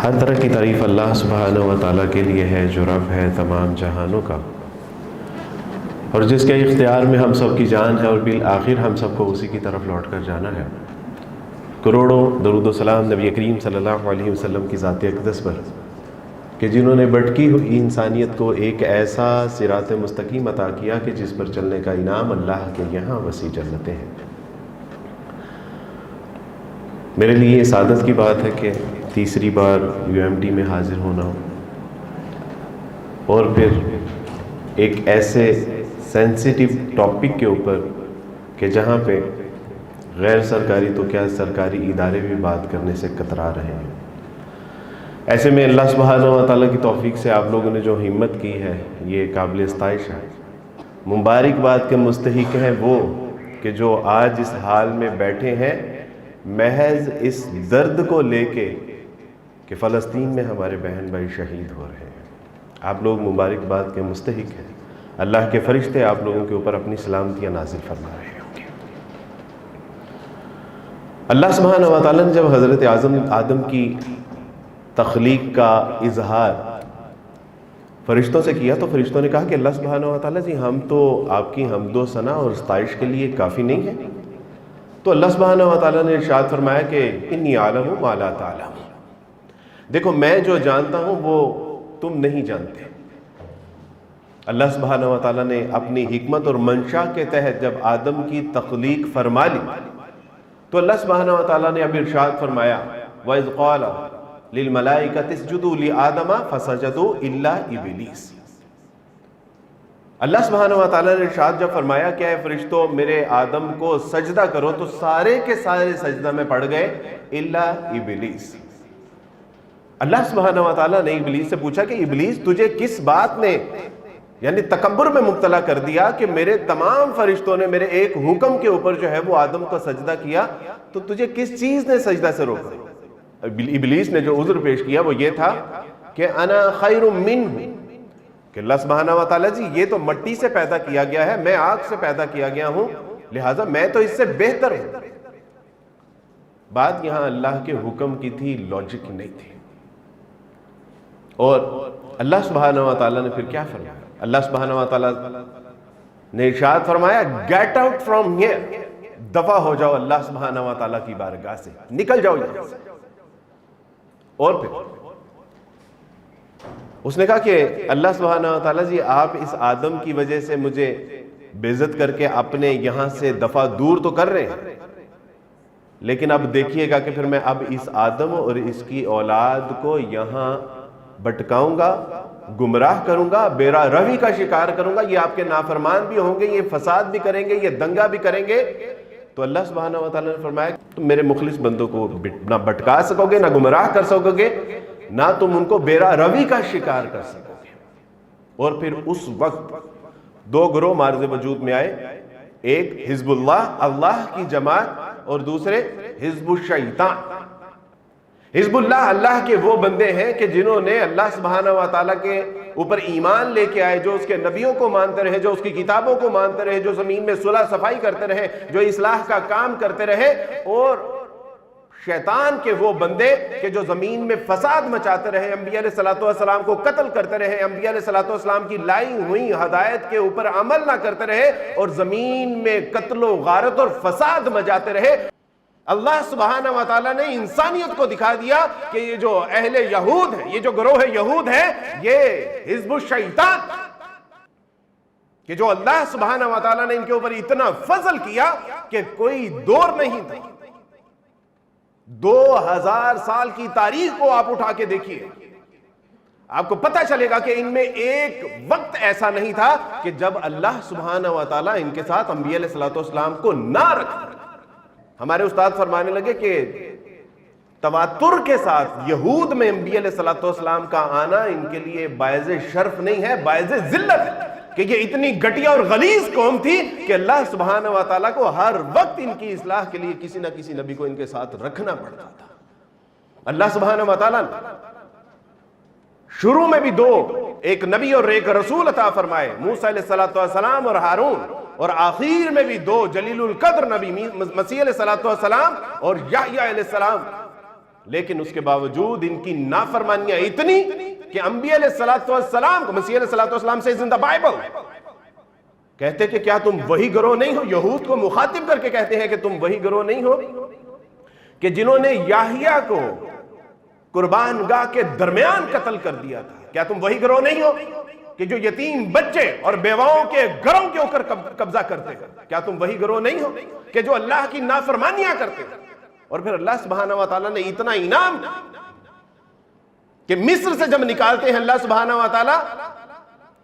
ہر طرح کی تعریف اللہ سبحانہ و تعالیٰ کے لیے ہے جو رب ہے تمام جہانوں کا، اور جس کے اختیار میں ہم سب کی جان ہے، اور بالآخر ہم سب کو اسی کی طرف لوٹ کر جانا ہے۔ کروڑوں درود و سلام نبی کریم صلی اللہ علیہ وسلم کی ذات اقدس پر، کہ جنہوں نے بھٹکی ہوئی انسانیت کو ایک ایسا صراط مستقیم عطا کیا کہ جس پر چلنے کا انعام اللہ کے یہاں وسیع جنتیں ہیں۔ میرے لیے یہ سعادت کی بات ہے کہ تیسری بار UMT میں حاضر ہونا ہو، اور پھر ایک ایسے سینسیٹیو ٹاپک کے اوپر کہ جہاں پہ غیر سرکاری تو کیا سرکاری ادارے بھی بات کرنے سے کترا رہے ہیں۔ ایسے میں اللہ سبحانہ و تعالیٰ کی توفیق سے آپ لوگوں نے جو ہمت کی ہے یہ قابل ستائش ہے۔ مبارکباد کے مستحق ہیں وہ کہ جو آج اس حال میں بیٹھے ہیں محض اس درد کو لے کے کہ فلسطین میں ہمارے بہن بھائی شہید ہو رہے ہیں۔ آپ لوگ مبارکباد کے مستحق ہیں۔ اللہ کے فرشتے آپ لوگوں کے اوپر اپنی سلامتیاں نازل فرما رہے ہوں گے۔ اللہ سبحانہ و تعالیٰ نے جب حضرت آدم کی تخلیق کا اظہار فرشتوں سے کیا تو فرشتوں نے کہا کہ اللہ سبحانہ و تعالیٰ جی ہم تو آپ کی حمد و ثنا اور ستائش کے لیے کافی نہیں ہیں۔ تو اللہ سبحانہ و تعالیٰ نے ارشاد فرمایا کہ انی اعلم ما لا تعلمون، دیکھو میں جو جانتا ہوں وہ تم نہیں جانتے۔ اللہ سبحانہ و تعالیٰ نے اپنی حکمت اور منشا کے تحت جب آدم کی تخلیق فرما لی تو اللہ سبحانہ و تعالیٰ نے اب ارشاد فرمایا وَإِذْ قَالَ لِلْمَلَائِكَةِ اسْجُدُوا لِآدَمَ فَسَجَدُوا إِلَّا إِبْلِيسَ۔ اللہ سبحانہ و تعالیٰ نے ارشاد جب فرمایا کہ اے فرشتوں میرے آدم کو سجدہ کرو تو سارے کے سارے سجدہ میں پڑ گئے الا ابلیس۔ اللہ سبحانہ و تعالیٰ نے ابلیس سے پوچھا کہ ابلیس تجھے کس بات نے یعنی تکبر میں مبتلا کر دیا کہ میرے تمام فرشتوں نے میرے ایک حکم کے اوپر جو ہے وہ آدم کو سجدہ کیا، تو تجھے کس چیز نے سجدہ سے روکا؟ ابلیس نے جو عذر پیش کیا وہ یہ تھا کہ انا خیر منہ، کہ اللہ سبحانہ و تعالیٰ جی یہ تو مٹی سے پیدا کیا گیا ہے، میں آگ سے پیدا کیا گیا ہوں، لہٰذا میں تو اس سے بہتر ہوں۔ بات یہاں اللہ کے حکم کی تھی، لاجک کی نہیں تھی۔ اور اللہ سبحانہ و تعالیٰ نے پھر کیا فرمایا؟ اللہ سبحانہ و تعالیٰ نے ارشاد فرمایا گیٹ آؤٹ فرام ہیئر، دفع ہو جاؤ اللہ سبحانہ و تعالیٰ کی بارگاہ سے، نکل جاؤ یہاں سے۔ اور پھر اس نے کہا کہ اللہ سبحانہ و تعالیٰ جی آپ اس آدم کی وجہ سے مجھے بے عزت کر کے اپنے یہاں سے دفع دور تو کر رہے ہیں، لیکن اب دیکھیے گا کہ پھر میں اب اس آدم اور اس کی اولاد کو یہاں بھٹکاؤں گا، گمراہ کروں گا، بے راہ روی کا شکار کروں گا، یہ آپ کے نافرمان بھی ہوں گے، یہ فساد بھی کریں گے، یہ دنگا بھی کریں گے۔ تو اللہ سبحانہ و تعالیٰ نے فرمایا تم میرے مخلص بندوں کو نہ بھٹکا سکو گے، نہ گمراہ کر سکو گے، نہ تم ان کو بے راہ روی کا شکار کر سکو گے۔ اور پھر اس وقت دو گروہ معرض وجود میں آئے، ایک حزب اللہ، اللہ کی جماعت، اور دوسرے حزب الشیطان۔ حزب اللہ اللہ کے وہ بندے ہیں کہ جنہوں نے اللہ سبحانہ و تعالیٰ کے اوپر ایمان لے کے آئے، جو اس کے نبیوں کو مانتے رہے، جو اس کی کتابوں کو مانتے رہے، جو زمین میں صلح صفائی کرتے رہے، جو اصلاح کا کام کرتے رہے، اور شیطان کے وہ بندے کہ جو زمین میں فساد مچاتے رہے، انبیاء علیہ السلام کو قتل کرتے رہے، انبیاء علیہ السلام کی لائی ہوئی ہدایت کے اوپر عمل نہ کرتے رہے، اور زمین میں قتل و غارت اور فساد مچاتے رہے۔ اللہ سبحانہ و تعالیٰ نے انسانیت کو دکھا دیا کہ یہ جو اہل یہود ہے، یہ جو گروہ یہود ہے، یہ حزب الشیطان، کہ جو اللہ سبحانہ و تعالیٰ نے ان کے اوپر اتنا فضل کیا کہ کوئی دور نہیں تھا۔ 2000 سال کی تاریخ کو آپ اٹھا کے دیکھیے، آپ کو پتہ چلے گا کہ ان میں ایک وقت ایسا نہیں تھا کہ جب اللہ سبحانہ و تعالیٰ ان کے ساتھ انبیاء علیہ السلام کو نہ رکھا۔ ہمارے استاد فرمانے لگے کہ تواتر کے ساتھ یہود میں انبیاء علیہ السلام کا آنا ان کے لیے باعث شرف نہیں ہے، باعث ذلت ہے، کہ یہ اتنی گھٹیا اور غلیظ قوم تھی کہ اللہ سبحانہ و تعالیٰ کو ہر وقت ان کی اصلاح کے لیے کسی نہ کسی نبی کو ان کے ساتھ رکھنا پڑتا تھا۔ اللہ سبحانہ و تعالیٰ نے شروع میں بھی دو، ایک نبی اور ایک رسول عطا فرمائے، موسیٰ علیہ السلام اور ہارون، اور آخر میں بھی دو جلیل القدر نبی مسیح علیہ السلام اور یحییٰ علیہ السلام لیکن اس کے باوجود ان کی نافرمانیاں اتنی کہ انبیاء علیہ السلام کو، مسیح علیہ السلام سے زندہ بائبل کہتے کہ کیا تم وہی گروہ نہیں ہو، یہود کو مخاطب کر کے کہتے ہیں کہ تم وہی گروہ نہیں ہو کہ جنہوں نے یحییٰ کو قربان گاہ کے درمیان قتل کر دیا تھا؟ کیا تم وہی گروہ نہیں ہو کہ جو یتیم بچے اور بیواؤں کے گھروں کے اوپر قبضہ کرتے ہیں؟ کیا تم وہی گروہ نہیں ہو کہ جو اللہ کی نافرمانیاں کرتے ہیں؟ اور پھر اللہ سبحانہ و تعالیٰ نے اتنا انعام کہ مصر سے جب نکالتے ہیں اللہ سبحانہ و تعالیٰ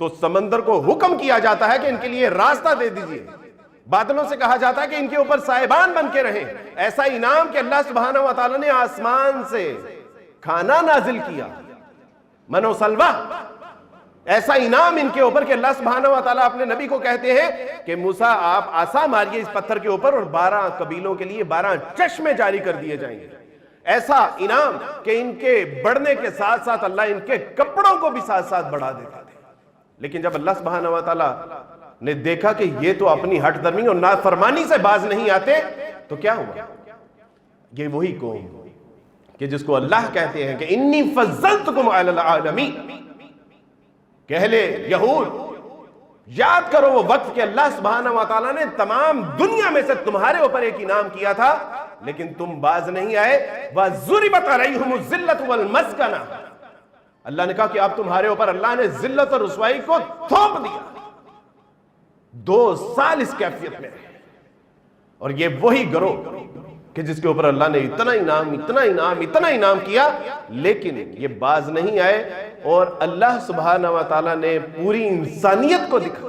تو سمندر کو حکم کیا جاتا ہے کہ ان کے لیے راستہ دے دیجئے، بادلوں سے کہا جاتا ہے کہ ان کے اوپر سائبان بن کے رہیں۔ ایسا انعام کہ اللہ سبحانہ و تعالیٰ نے آسمان سے کھانا نازل کیا، من و سلوہ، ایسا انعام ان کے اوپر کہ اللہ سبحانہ و تعالیٰ اپنے نبی کو کہتے ہیں کہ موسیٰ آپ عصا ماریے اس پتھر کے اوپر اور 12 قبیلوں کے لیے 12 چشمے جاری کر دیے جائیں گے۔ ایسا انعام کہ ان کے بڑھنے کے ساتھ ساتھ اللہ ان کے کپڑوں کو بھی ساتھ ساتھ بڑھا دیتا تھا۔ لیکن جب اللہ سبحانہ و تعالیٰ نے دیکھا کہ یہ تو اپنی ہٹ درمی اور نافرمانی سے باز نہیں آتے، تو کیا ہوا؟ یہ وہی قوم کہ جس کو اللہ کہتے ہیں کہ انی فضلتکم علی العالمین، کہ اہل یہود یاد کرو وہ وقت کہ اللہ سبحانہ و تعالیٰ نے تمام دنیا میں سے تمہارے اوپر ایک انعام کیا تھا لیکن تم باز نہیں آئے۔ وَضُرِبَتْ عَلَيْهُمُ الذِّلَّةُ وَالْمَسْكَنَةُ، اللہ نے کہا کہ اب تمہارے اوپر اللہ نے ذلت اور رسوائی کو تھوپ دیا۔ 2 سال اس کیفیت میں رہے، اور یہ وہی گروہ کہ جس کے اوپر اللہ نے اتنا انعام کیا لیکن یہ باز نہیں آئے، اور اللہ سبحانہ و تعالیٰ نے پوری انسانیت کو دکھا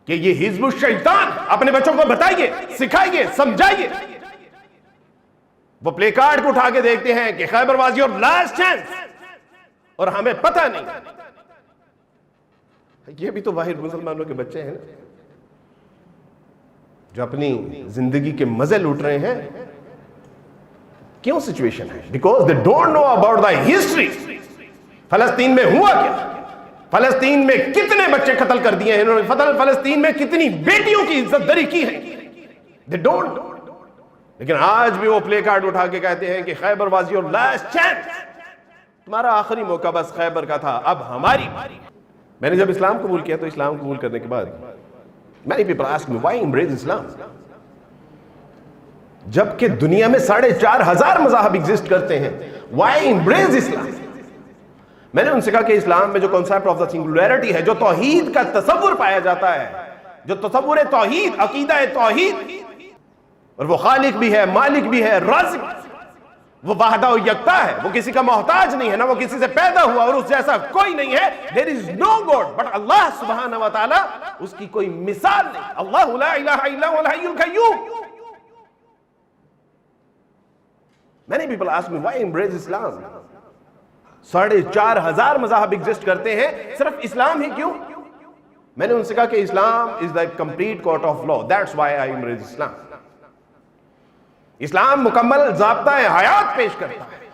کہ یہ حزب الشیطان، اپنے بچوں کو بتائیے، سکھائیے، سمجھائیے۔ وہ پلے کارڈ کو اٹھا کے دیکھتے ہیں کہ خیبر واضح اور لاسٹ چانس، اور ہمیں پتہ نہیں۔ یہ بھی تو واحد مسلمانوں کے بچے ہیں جو اپنی زندگی کے مزے لوٹ رہے ہیں۔ کیوں سچویشن ہے؟ Because they don't know about the history. فلسطین میں ہوا کیا، فلسطین میں کتنے بچے قتل کر دیے ہیں انہوں نے، فلسطین میں کتنی بیٹیوں کی عزت دری کی ہے، دے ڈونٹ نو۔ لیکن آج بھی وہ پلے کارڈ اٹھا کے کہتے ہیں کہ خیبر واز یور لاسٹ چانس، تمہارا آخری موقع بس خیبر کا تھا، اب ہماری۔ میں نے جب اسلام قبول کیا تو اسلام قبول کرنے کے بعد many people ask me why embrace Islam، جبکہ دنیا میں 4,500 مذاہب ایگزسٹ کرتے ہیں، why embrace Islam؟ میں نے ان سے کہا کہ اسلام میں جو concept of the singularity ہے، جو توحید کا تصور پایا جاتا ہے، جو تصور توحید، عقیدہ توحید، اور وہ خالق بھی ہے، مالک بھی ہے، رازق، وہ وحدہ و یکتا ہے، وہ کسی کا محتاج نہیں ہے، نہ وہ کسی سے پیدا ہوا اور اس جیسا کوئی نہیں ہے۔ there is no God but اللہ سبحانہ و تعالی، اس کی کوئی مثال نہیں۔ اللہ لا الہ الا هو الحی القیوم۔ many people ask me why embrace Islam؟ 4,500 مذاہب ایگزسٹ کرتے ہیں، صرف اسلام ہی کیوں؟ میں نے ان سے کہا کہ اسلام is the complete court of law، that's why I embrace Islam۔ اسلام مکمل ضابطہ حیات پیش کرتا ہے۔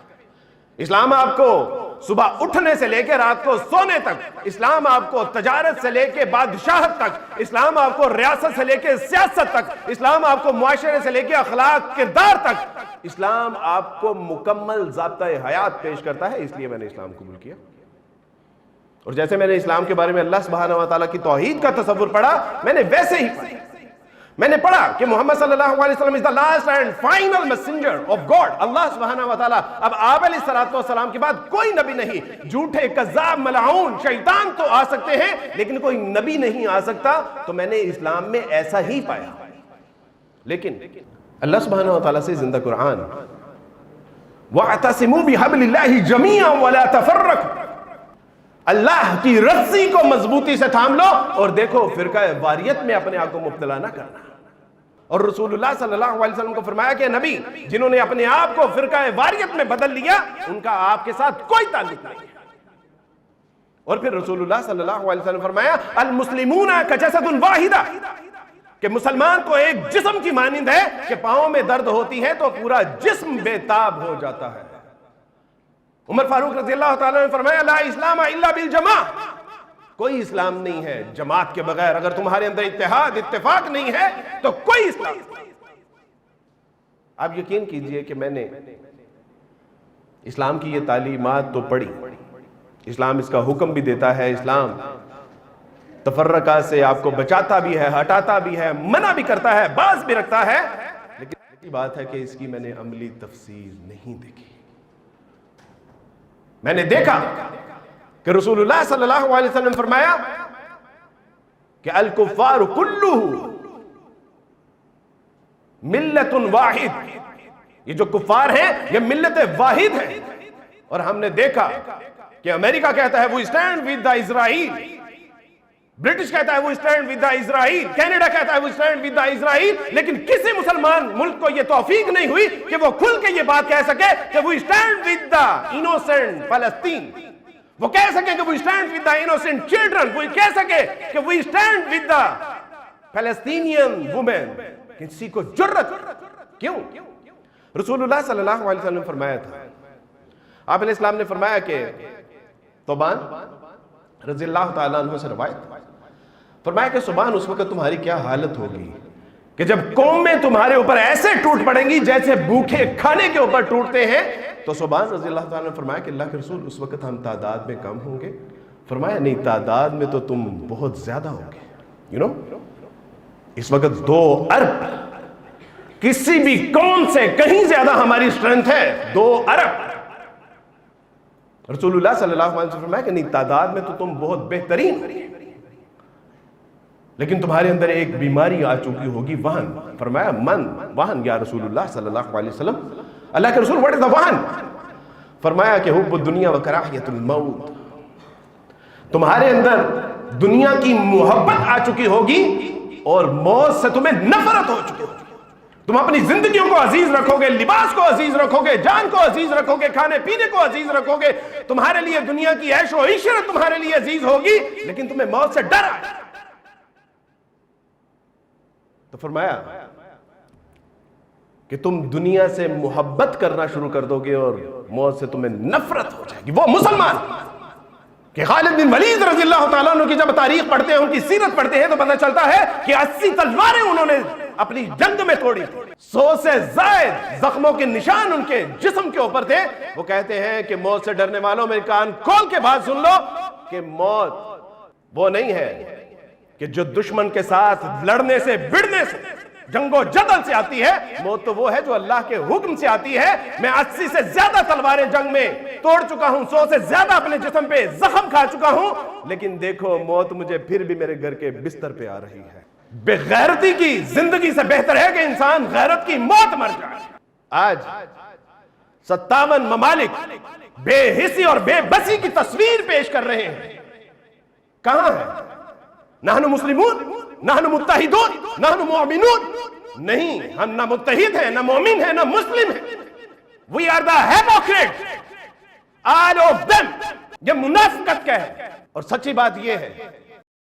اسلام آپ کو صبح اٹھنے سے لے کے رات کو سونے تک، اسلام آپ کو تجارت سے لے کے بادشاہت تک، اسلام آپ کو ریاست سے لے کے سیاست تک، اسلام آپ کو معاشرے سے لے کے اخلاق کردار تک، اسلام آپ کو مکمل ضابطہ حیات پیش کرتا ہے۔ اس لیے میں نے اسلام قبول کیا، اور جیسے میں نے اسلام کے بارے میں اللہ سبحانہ و تعالیٰ کی توحید کا تصور پڑھا، میں نے ویسے ہی پڑھا۔ میں نے پڑھا کہ محمد صلی اللہ علیہ وسلم is the last and final messenger of God۔ اللہ سبحانہ و تعالیٰ اب آپ علیہ السلام کے بعد کوئی نبی نہیں، جھوٹے کذاب ملعون شیطان تو آ سکتے ہیں لیکن کوئی نبی نہیں آ سکتا۔ تو میں نے اسلام میں ایسا ہی پایا۔ لیکن اللہ سبحانہ و تعالیٰ سے زندہ قرآن، وَاعْتَصِمُوا بِحَبْلِ اللَّهِ جَمِيعًا وَلَا تَفَرَّقُوا، اللہ کی رسی کو مضبوطی سے تھام لو اور دیکھو فرقہ واریت میں اپنے آپ کو مبتلا نہ کرنا۔ اور رسول اللہ صلی اللہ علیہ وسلم کو فرمایا کہ نبی جنہوں نے اپنے آپ کو فرقہ واریت میں بدل لیا ان کا آپ کے ساتھ کوئی تعلق نہیں ہے۔ اور پھر رسول اللہ صلی اللہ علیہ وسلم فرمایا المسلمون کجسد واحدہ، کہ مسلمان تو ایک جسم کی مانند ہے کہ پاؤں میں درد ہوتی ہے تو پورا جسم بے تاب ہو جاتا ہے۔ عمر فاروق رضی اللہ تعالیٰ نے فرمایا لا اسلام الا بالجماع، کوئی اسلام نہیں ہے جماعت کے بغیر۔ اگر تمہارے اندر اتحاد اتفاق نہیں ہے تو کوئی اسلام نہیں۔ آپ یقین کیجئے کہ میں نے اسلام کی یہ تعلیمات تو پڑھی، اسلام اس کا حکم بھی دیتا ہے، اسلام تفرقہ سے آپ کو بچاتا بھی ہے، ہٹاتا بھی ہے، منع بھی کرتا ہے، باز بھی رکھتا ہے، لیکن بات ہے کہ اس کی میں نے عملی تفسیر نہیں دیکھی۔ میں نے دیکھا کہ رسول اللہ صلی اللہ علیہ وسلم نے فرمایا کہ الکفار کلہ ملت واحد، یہ جو کفار ہیں یہ ملت واحد ہے۔ اور ہم نے دیکھا کہ امریکہ کہتا ہے وہ stand with the Israel, British کہتا ہے وہ stand with the Israel, Canada کہتا ہے وہ اسٹینڈ ود دا اسرائیل، لیکن کسی مسلمان ملک کو یہ توفیق نہیں ہوئی کہ وہ کھل کے یہ بات کہہ سکے کہ وہ اسٹینڈ ود دا انوسنٹ فلسطین، وہ کہہ سکے کہ وہ stand with the innocent children, وہ کہہ سکے کہ وہ اسٹینڈ ود دا فلسطینین وومن۔ کسی کو جرت کیوں؟ رسول اللہ صلی اللہ علیہ وسلم نے فرمایا تھا، آپ علیہ السلام نے فرمایا کہ ثوبان رضی اللہ تعالیٰ عنہ سے روایت، فرمایا کہ ثوبان اس وقت تمہاری کیا حالت ہوگی کہ جب قومیں تمہارے اوپر ایسے ٹوٹ پڑیں گی جیسے بھوکے کھانے کے اوپر ٹوٹتے ہیں۔ تو ثوبان رضی اللہ تعالیٰ نے فرمایا کہ اللہ کے رسول اس وقت ہم تعداد میں کم ہوں گے؟ فرمایا نہیں، تعداد میں تو تم بہت زیادہ ہوگے۔ اس وقت 2 ارب کسی بھی قوم سے کہیں زیادہ ہماری اسٹرینتھ ہے، 2 ارب۔ رسول اللہ صلی اللہ علیہ وسلم نے فرمایا کہ نہیں، تعداد میں تو تم بہت بہترین ہو، لیکن تمہارے اندر ایک بیماری آ چکی ہوگی، وہن۔ فرمایا من وہن یا رسول اللہ صلی اللہ علیہ وسلم؟ اللہ کے رسول what is the وہن؟ فرمایا کہ حب الدنیا و کراہیت الموت، تمہارے اندر دنیا کی محبت آ چکی ہوگی اور موت سے تمہیں نفرت ہو چکی ہوگی۔ تم اپنی زندگیوں کو عزیز رکھو گے، لباس کو عزیز رکھو گے، جان کو عزیز رکھو گے، کھانے پینے کو عزیز رکھو گے، تمہارے لیے دنیا کی عیش و عشرت تمہارے لیے عزیز ہوگی، لیکن تمہیں موت سے ڈر آئے۔ تو فرمایا کہ تم دنیا سے محبت کرنا شروع کر دو گے اور موت سے تمہیں نفرت ہو جائے گی۔ وہ مسلمان کہ خالد بن ولید رضی اللہ تعالیٰ عنہ کی جب تاریخ پڑھتے ہیں، ان کی سیرت پڑھتے ہیں، تو پتہ چلتا ہے کہ 80 تلواریں انہوں نے اپنی جنگ میں توڑی، 100 سے زائد زخموں کے نشان ان کے جسم کے اوپر تھے۔ وہ کہتے ہیں کہ موت سے ڈرنے والوں، میرے کان کھول کے بات سن لو کہ موت وہ نہیں ہے کہ جو دشمن کے ساتھ لڑنے سے بڑھنے سے جنگ و جدل سے آتی ہے، موت تو وہ ہے جو اللہ کے حکم سے آتی ہے۔ میں 80 سے زیادہ تلواریں جنگ میں توڑ چکا ہوں، 100 سے زیادہ اپنے جسم پہ زخم کھا چکا ہوں، لیکن دیکھو موت مجھے پھر بھی میرے گھر کے بستر پہ آ رہی ہے۔ بے غیرتی کی زندگی سے بہتر ہے کہ انسان غیرت کی موت مر جائے۔ آج 57 ممالک بے حسی اور بے بسی کی تصویر پیش کر رہے ہیں، کہاں ہے؟ نحن مسلمون، نحن متحدون، نحن مومنون۔ نہیں، ہم نہ متحد ہیں، نہ مومن ہیں، نہ مسلم ہیں۔ We are the hypocrites, all of them۔ یہ منافقت کا ہے۔ اور سچی بات یہ ہے